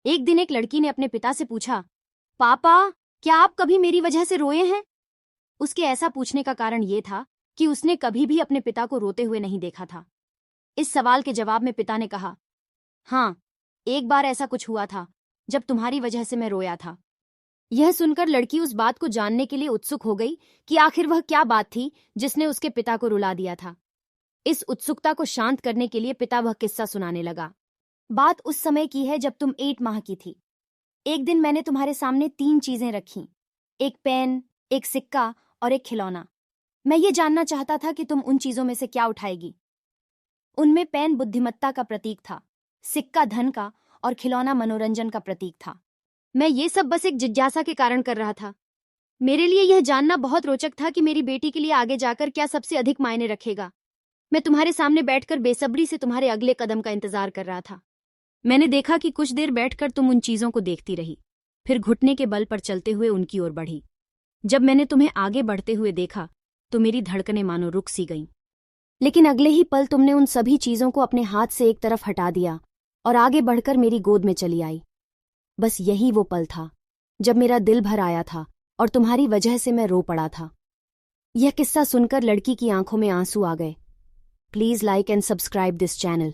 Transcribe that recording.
एक दिन एक लड़की ने अपने पिता से पूछा, पापा, क्या आप कभी मेरी वजह से रोए हैं? उसके ऐसा पूछने का कारण ये था कि उसने कभी भी अपने पिता को रोते हुए नहीं देखा था। इस सवाल के जवाब में पिता ने कहा, हाँ, एक बार ऐसा कुछ हुआ था जब तुम्हारी वजह से मैं रोया था। यह सुनकर लड़की उस बात को जानने के लिए उत्सुक हो गई कि आखिर वह क्या बात थी जिसने उसके पिता को रुला दिया था। इस उत्सुकता को शांत करने के लिए पिता वह किस्सा सुनाने लगा। बात उस समय की है जब तुम 8 माह की थी। एक दिन मैंने तुम्हारे सामने 3 चीजें रखीं, एक पेन, एक सिक्का और एक खिलौना। मैं ये जानना चाहता था कि तुम उन चीजों में से क्या उठाएगी। उनमें पेन बुद्धिमत्ता का प्रतीक था, सिक्का धन का और खिलौना मनोरंजन का प्रतीक था। मैं ये सब बस एक जिज्ञासा के कारण कर रहा था। मेरे लिए यह जानना बहुत रोचक था कि मेरी बेटी के लिए आगे जाकर क्या सबसे अधिक मायने रखेगा। मैं तुम्हारे सामने बैठकर बेसब्री से तुम्हारे अगले कदम का इंतजार कर रहा था। मैंने देखा कि कुछ देर बैठकर तुम उन चीजों को देखती रही, फिर घुटने के बल पर चलते हुए उनकी ओर बढ़ी। जब मैंने तुम्हें आगे बढ़ते हुए देखा तो मेरी धड़कनें मानो रुक सी गईं। लेकिन अगले ही पल तुमने उन सभी चीजों को अपने हाथ से एक तरफ हटा दिया और आगे बढ़कर मेरी गोद में चली आई। बस यही वो पल था जब मेरा दिल भर आया था और तुम्हारी वजह से मैं रो पड़ा था। यह किस्सा सुनकर लड़की की आंखों में आंसू आ गए। Please like and subscribe this channel.